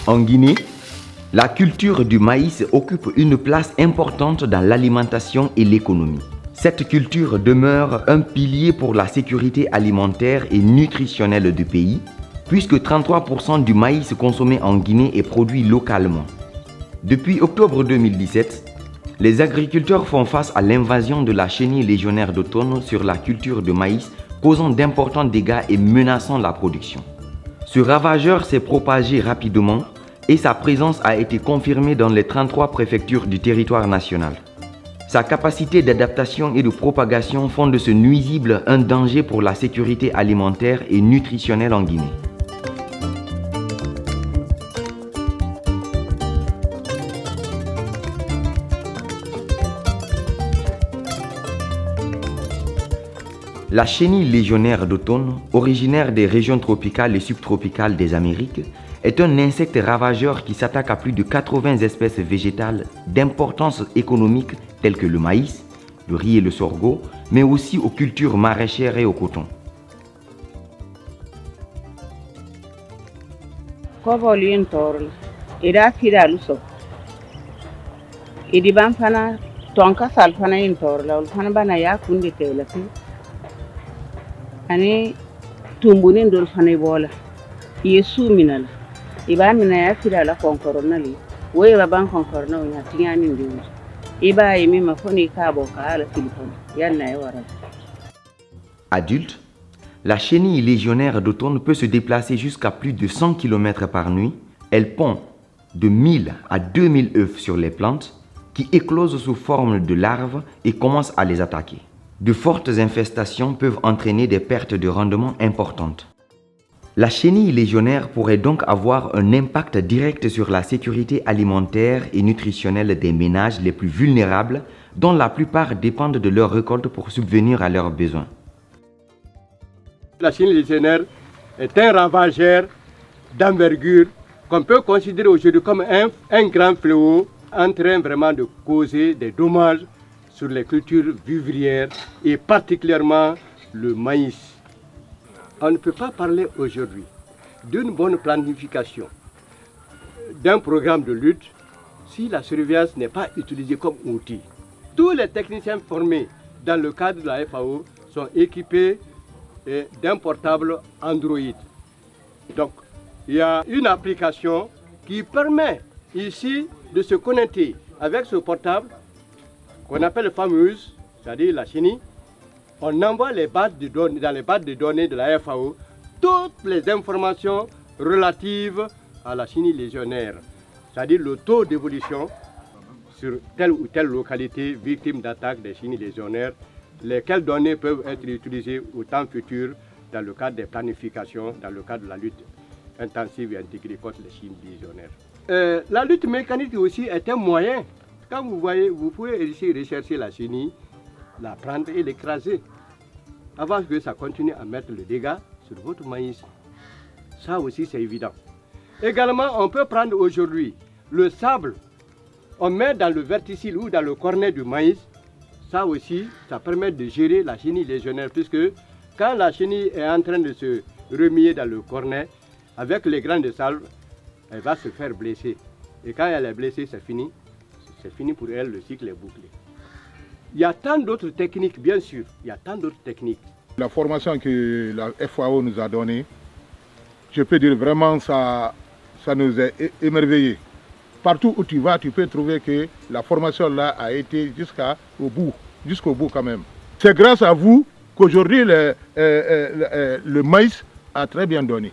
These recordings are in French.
En Guinée, la culture du maïs occupe une place importante dans l'alimentation et l'économie. Cette culture demeure un pilier pour la sécurité alimentaire et nutritionnelle du pays, puisque 33% du maïs consommé en Guinée est produit localement. Depuis octobre 2017, les agriculteurs font face à l'invasion de la chenille légionnaire d'automne sur la culture de maïs, causant d'importants dégâts et menaçant la production. Ce ravageur s'est propagé rapidement et sa présence a été confirmée dans les 33 préfectures du territoire national. Sa capacité d'adaptation et de propagation font de ce nuisible un danger pour la sécurité alimentaire et nutritionnelle en Guinée. La chenille légionnaire d'automne, originaire des régions tropicales et subtropicales des Amériques, est un insecte ravageur qui s'attaque à plus de 80 espèces végétales d'importance économique telles que le maïs, le riz et le sorgho, mais aussi aux cultures maraîchères et au coton. Ani tumbunin dol fane bola yesu minal iba mina ya fira la konkorona li wo ba ban konkorona nya tinyani ndiwo iba yimi mafoni ka bo ka ala filipon yanna ya wara. Adulte, la chenille légionnaire d'automne peut se déplacer jusqu'à plus de 100 km par nuit. Elle pond de 1000 à 2000 œufs sur les plantes qui éclosent sous forme de larves et commencent à les attaquer. De fortes infestations peuvent entraîner des pertes de rendement importantes. La chenille légionnaire pourrait donc avoir un impact direct sur la sécurité alimentaire et nutritionnelle des ménages les plus vulnérables, dont la plupart dépendent de leur récolte pour subvenir à leurs besoins. La chenille légionnaire est un ravageur d'envergure qu'on peut considérer aujourd'hui comme un grand fléau en train vraiment de causer des dommages sur les cultures vivrières et particulièrement le maïs. On ne peut pas parler aujourd'hui d'une bonne planification, d'un programme de lutte, si la surveillance n'est pas utilisée comme outil. Tous les techniciens formés dans le cadre de la FAO sont équipés d'un portable Android. Donc, il y a une application qui permet ici de se connecter avec ce portable qu'on appelle fameuse, c'est-à-dire la chenille. On envoie les bases de données, dans les bases de données de la FAO toutes les informations relatives à la chenille légionnaire, c'est-à-dire le taux d'évolution sur telle ou telle localité victime d'attaque des chenilles légionnaires, lesquelles données peuvent être utilisées au temps futur dans le cadre des planifications, dans le cadre de la lutte intensive et intégrée contre les chenilles légionnaires. La lutte mécanique aussi est un moyen. Quand vous voyez, vous pouvez ici rechercher la chenille, la prendre et l'écraser, avant que ça continue à mettre le dégât sur votre maïs. Ça aussi, c'est évident. Également, on peut prendre aujourd'hui le sable, on met dans le verticille ou dans le cornet du maïs. Ça aussi, ça permet de gérer la chenille légionnaire, puisque quand la chenille est en train de se remuer dans le cornet, avec les grains de sable, elle va se faire blesser. Et quand elle est blessée, c'est fini. C'est fini pour elle, le cycle est bouclé. Il y a tant d'autres techniques, bien sûr, il y a tant d'autres techniques. La formation que la FAO nous a donnée, je peux dire vraiment ça nous a émerveillés. Partout où tu vas, tu peux trouver que la formation là a été jusqu'au bout quand même. C'est grâce à vous qu'aujourd'hui le maïs a très bien donné.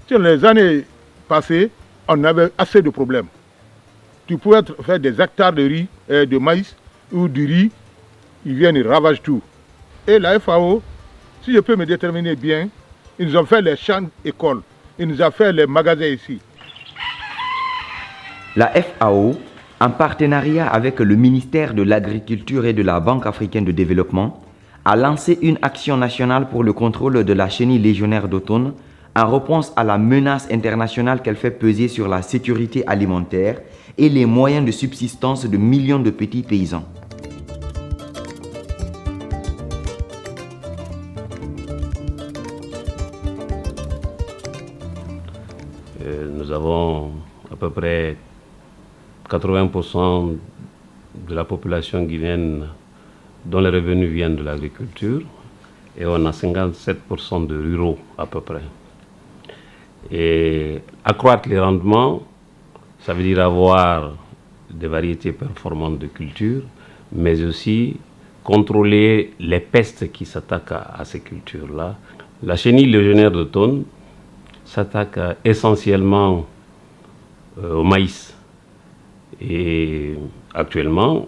Sur les années passées, on avait assez de problèmes. Tu pouvais faire des hectares de riz, de maïs ou du riz, ils viennent, ils ravagent tout. Et la FAO, si je peux me déterminer bien, ils nous ont fait les champs écoles, ils nous ont fait les magasins ici. La FAO, en partenariat avec le ministère de l'Agriculture et de la Banque africaine de développement, a lancé une action nationale pour le contrôle de la chenille légionnaire d'automne en réponse à la menace internationale qu'elle fait peser sur la sécurité alimentaire et les moyens de subsistance de millions de petits paysans. Nous avons à peu près 80% de la population guinéenne dont les revenus viennent de l'agriculture, et on a 57% de ruraux à peu près. Et accroître les rendements, ça veut dire avoir des variétés performantes de culture, mais aussi contrôler les pestes qui s'attaquent à ces cultures-là. La chenille légionnaire d'automne s'attaque essentiellement au maïs. Et actuellement,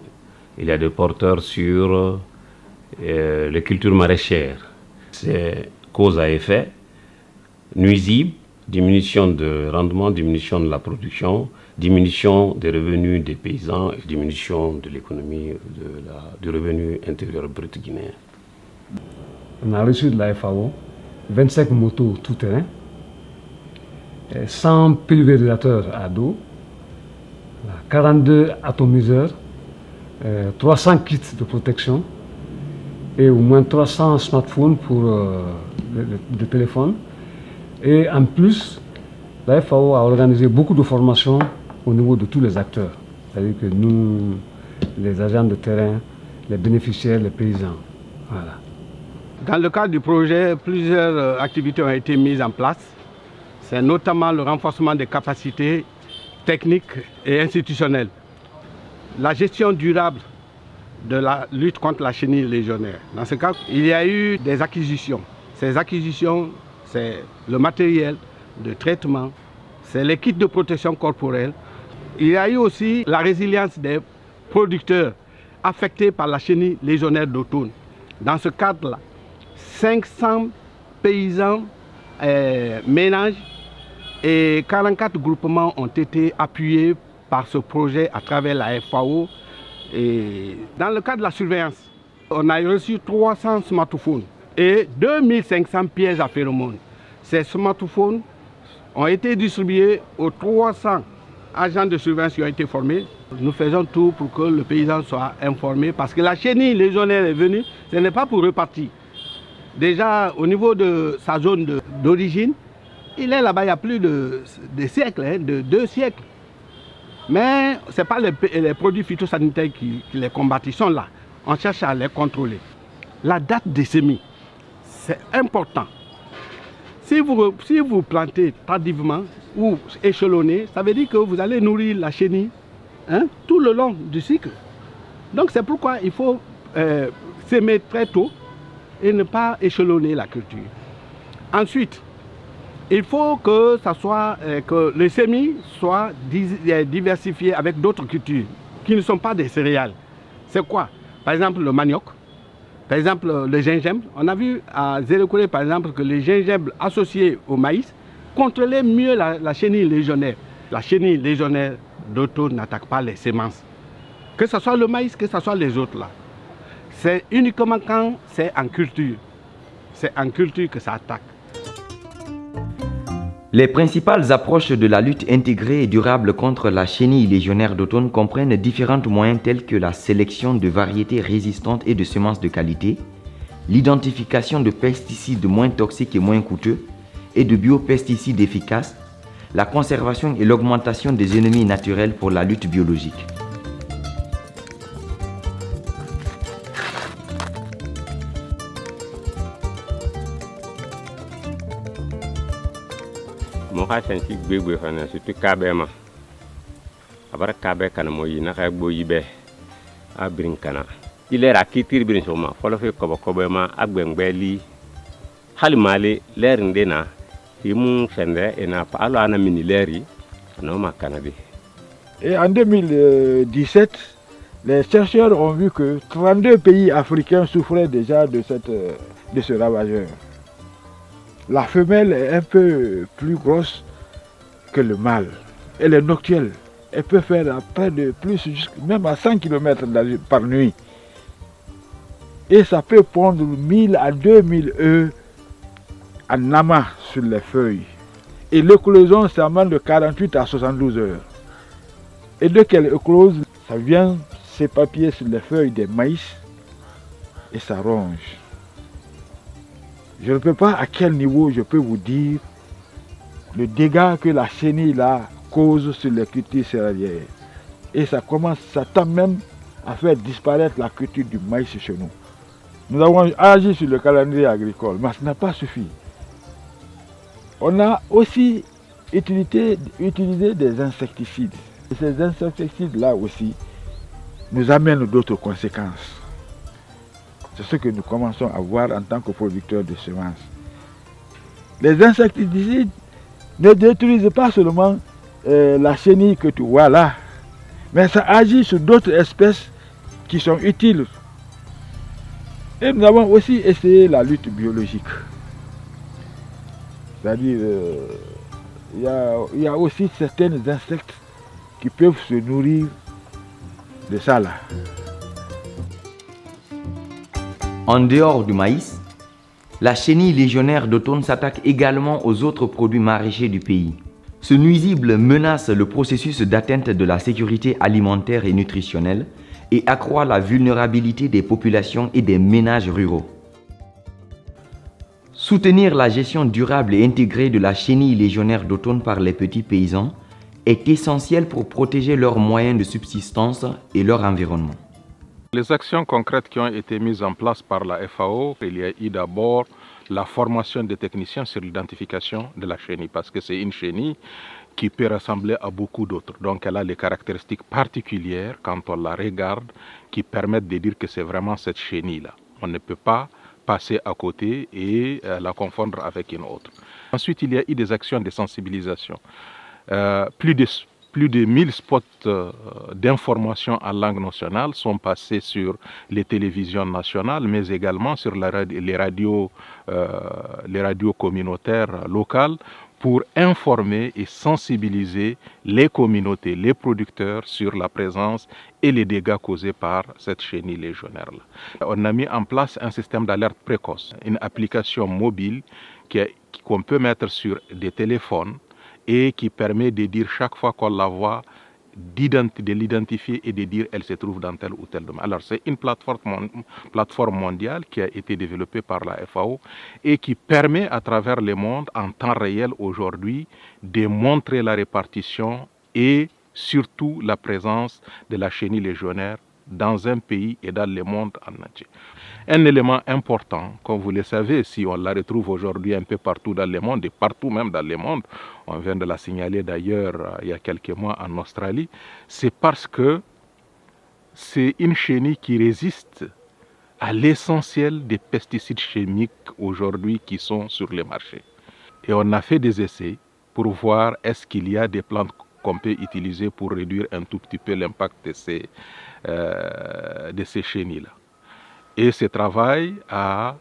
il y a des porteurs sur les cultures maraîchères. C'est cause à effet, nuisible, diminution de rendement, diminution de la production, diminution des revenus des paysans et diminution de l'économie, du revenu intérieur brut guinéen. On a reçu de la FAO 25 motos tout-terrain, 100 pulvérisateurs à dos, 42 atomiseurs, 300 kits de protection et au moins 300 smartphones pour le téléphone. Et en plus, la FAO a organisé beaucoup de formations au niveau de tous les acteurs. C'est-à-dire que nous, les agents de terrain, les bénéficiaires, les paysans. Voilà. Dans le cadre du projet, plusieurs activités ont été mises en place. C'est notamment le renforcement des capacités techniques et institutionnelles. La gestion durable de la lutte contre la chenille légionnaire. Dans ce cas, il y a eu des acquisitions. Ces acquisitions, c'est le matériel de traitement, c'est les kits de protection corporelle. Il y a eu aussi la résilience des producteurs affectés par la chenille légionnaire d'automne. Dans ce cadre-là, 500 paysans, ménages et 44 groupements ont été appuyés par ce projet à travers la FAO. Et dans le cadre de la surveillance, on a reçu 300 smartphones et 2500 pièges à phéromones. Ces smartphones ont été distribués aux 300 agents de surveillance qui ont été formés. Nous faisons tout pour que le paysan soit informé parce que la chenille légionnaire est venue, ce n'est pas pour repartir. Déjà au niveau de sa zone d'origine, il est là-bas il y a plus de siècles, de 2 siècles. Mais ce n'est pas les produits phytosanitaires qui les combattent, ils sont là. On cherche à les contrôler. La date des semis, c'est important. Si vous plantez tardivement ou échelonné, ça veut dire que vous allez nourrir la chenille tout le long du cycle. Donc c'est pourquoi il faut s'aimer très tôt et ne pas échelonner la culture. Ensuite, il faut que, que les semis soient diversifiés avec d'autres cultures qui ne sont pas des céréales. C'est quoi? Par exemple le manioc, par exemple le gingembre. On a vu à Zérokoré par exemple que les gingembre associés au maïs contrôlaient mieux la chenille légionnaire. La chenille légionnaire d'automne n'attaque pas les semences. Que ce soit le maïs, que ce soit les autres là. C'est uniquement quand c'est en culture. C'est en culture que ça attaque. Les principales approches de la lutte intégrée et durable contre la chenille légionnaire d'automne comprennent différents moyens tels que la sélection de variétés résistantes et de semences de qualité, l'identification de pesticides moins toxiques et moins coûteux et de biopesticides efficaces, la conservation et l'augmentation des ennemis naturels pour la lutte biologique. Moka sensi gbegbe fana surtout kabe ma abara kabe kana moyi na ka gbo yibe abrin kana ilera kitir brin soma folo fe kobo ma agbengbeli halimale lerinde na himu fende ena pa alo ana mini leri no ma kanabi. Et en 2017, les chercheurs ont vu que 32 pays africains souffraient déjà de ce ravageur. La femelle est un peu plus grosse que le mâle. Elle est nocturne. Elle peut faire près de plus, même à 100 km par nuit. Et ça peut pondre 1000 à 2000 œufs en amas sur les feuilles. Et l'éclosion, c'est de 48 à 72 heures. Et dès qu'elle éclose, ça vient s'éparpiller sur les feuilles des maïs et ça ronge. Je ne peux pas à quel niveau je peux vous dire le dégât que la chenille a cause sur les cultures céréalières. Et ça tend même à faire disparaître la culture du maïs chez nous. Nous avons agi sur le calendrier agricole, mais ça n'a pas suffi. On a aussi utilisé des insecticides. Et ces insecticides-là aussi nous amènent d'autres conséquences. C'est ce que nous commençons à voir en tant que producteurs de semences. Les insecticides ne détruisent pas seulement la chenille que tu vois là, mais ça agit sur d'autres espèces qui sont utiles. Et nous avons aussi essayé la lutte biologique. C'est-à-dire, il y a aussi certains insectes qui peuvent se nourrir de ça là. En dehors du maïs, la chenille légionnaire d'automne s'attaque également aux autres produits maraîchers du pays. Ce nuisible menace le processus d'atteinte de la sécurité alimentaire et nutritionnelle et accroît la vulnérabilité des populations et des ménages ruraux. Soutenir la gestion durable et intégrée de la chenille légionnaire d'automne par les petits paysans est essentiel pour protéger leurs moyens de subsistance et leur environnement. Les actions concrètes qui ont été mises en place par la FAO, il y a eu d'abord la formation des techniciens sur l'identification de la chenille, parce que c'est une chenille qui peut ressembler à beaucoup d'autres. Donc elle a les caractéristiques particulières quand on la regarde qui permettent de dire que c'est vraiment cette chenille-là. On ne peut pas passer à côté et la confondre avec une autre. Ensuite, il y a eu des actions de sensibilisation. Plus de 1000 spots d'information en langue nationale sont passés sur les télévisions nationales, mais également sur les radios communautaires locales pour informer et sensibiliser les communautés, les producteurs sur la présence et les dégâts causés par cette chenille légionnaire-là. On a mis en place un système d'alerte précoce, une application mobile qu'on peut mettre sur des téléphones et qui permet de dire chaque fois qu'on la voit, de l'identifier et de dire elle se trouve dans tel ou tel domaine. Alors c'est une plateforme mondiale qui a été développée par la FAO et qui permet à travers le monde en temps réel aujourd'hui de montrer la répartition et surtout la présence de la chenille légionnaire dans un pays et dans le monde en entier. Un élément important, comme vous le savez, si on la retrouve aujourd'hui un peu partout dans le monde et partout même dans le monde, on vient de la signaler d'ailleurs il y a quelques mois en Australie, c'est parce que c'est une chenille qui résiste à l'essentiel des pesticides chimiques aujourd'hui qui sont sur le marché. Et on a fait des essais pour voir est-ce qu'il y a des plantes qu'on peut utiliser pour réduire un tout petit peu l'impact de ces chenilles-là. Et ce travail a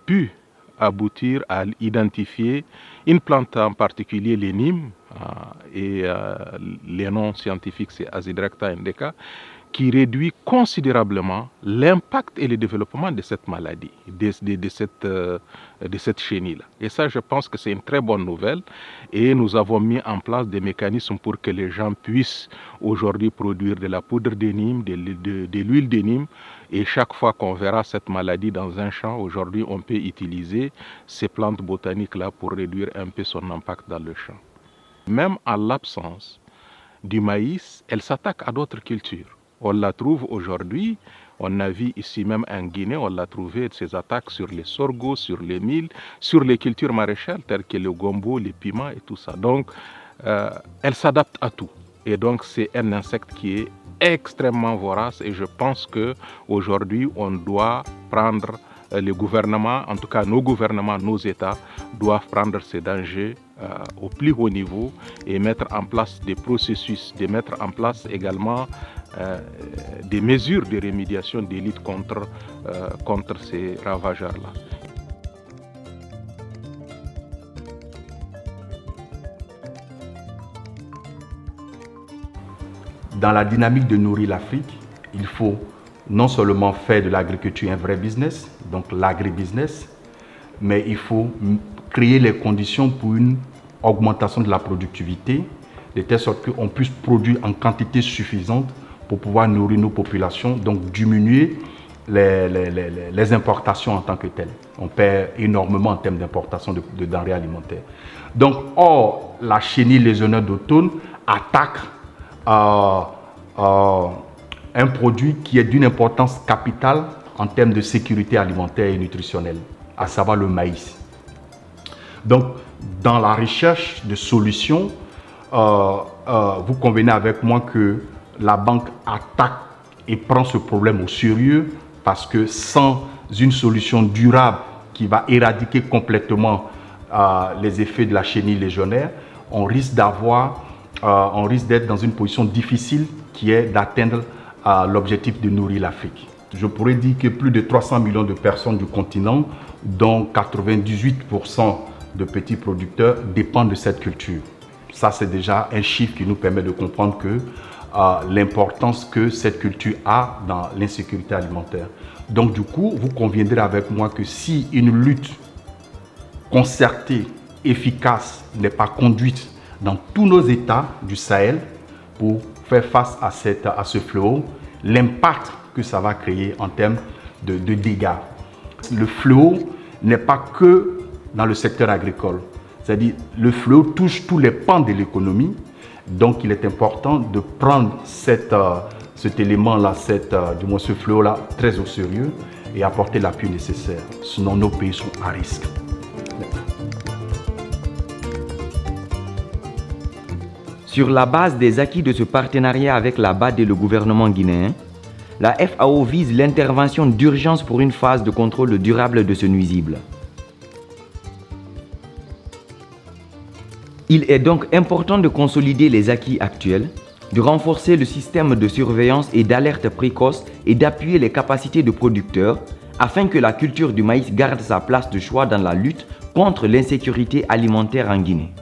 pu aboutir à identifier une plante en particulier, les Nîmes, et les noms scientifiques c'est Asidrecta indica, qui réduit considérablement l'impact et le développement de cette maladie, de cette chenille-là. Et ça, je pense que c'est une très bonne nouvelle. Et nous avons mis en place des mécanismes pour que les gens puissent aujourd'hui produire de la poudre de Nîmes, de l'huile de Nîmes. Et chaque fois qu'on verra cette maladie dans un champ, aujourd'hui, on peut utiliser ces plantes botaniques-là pour réduire un peu son impact dans le champ. Même en l'absence du maïs, elle s'attaque à d'autres cultures. On la trouve aujourd'hui, on a vu ici même en Guinée, on l'a trouvé ces attaques sur les sorgho, sur les milles, sur les cultures maraîchères telles que le gombo, les piments et tout ça. Donc, elle s'adapte à tout. Et donc, c'est un insecte qui est extrêmement vorace et je pense qu'aujourd'hui, on doit prendre, les gouvernements, en tout cas nos gouvernements, nos États, doivent prendre ces dangers au plus haut niveau et mettre en place des processus, de mettre en place également des mesures de rémédiation, de lutte contre ces ravageurs-là. Dans la dynamique de nourrir l'Afrique, il faut non seulement faire de l'agriculture un vrai business, donc l'agribusiness, mais il faut créer les conditions pour une augmentation de la productivité, de telle sorte qu'on puisse produire en quantité suffisante pour pouvoir nourrir nos populations, donc diminuer les importations en tant que telles. On perd énormément en termes d'importation de denrées alimentaires. Donc, or, la chenille légionnaire d'automne attaque un produit qui est d'une importance capitale en termes de sécurité alimentaire et nutritionnelle, à savoir le maïs. Donc, dans la recherche de solutions, vous convenez avec moi que la banque attaque et prend ce problème au sérieux, parce que sans une solution durable qui va éradiquer complètement les effets de la chenille légionnaire, on risque d'être dans une position difficile qui est d'atteindre l'objectif de nourrir l'Afrique. Je pourrais dire que plus de 300 millions de personnes du continent, dont 98% de petits producteurs, dépendent de cette culture. Ça, c'est déjà un chiffre qui nous permet de comprendre que l'importance que cette culture a dans l'insécurité alimentaire. Donc du coup, vous conviendrez avec moi que si une lutte concertée, efficace, n'est pas conduite dans tous nos États du Sahel pour faire face à ce fléau, l'impact que ça va créer en termes de dégâts. Le fléau n'est pas que dans le secteur agricole. C'est-à-dire le fléau touche tous les pans de l'économie. Donc il est important de prendre cet élément-là, du moins ce fléau-là, très au sérieux et apporter l'appui nécessaire. Sinon nos pays sont à risque. Sur la base des acquis de ce partenariat avec la BAD et le gouvernement guinéen, la FAO vise l'intervention d'urgence pour une phase de contrôle durable de ce nuisible. Il est donc important de consolider les acquis actuels, de renforcer le système de surveillance et d'alerte précoce et d'appuyer les capacités de producteurs afin que la culture du maïs garde sa place de choix dans la lutte contre l'insécurité alimentaire en Guinée.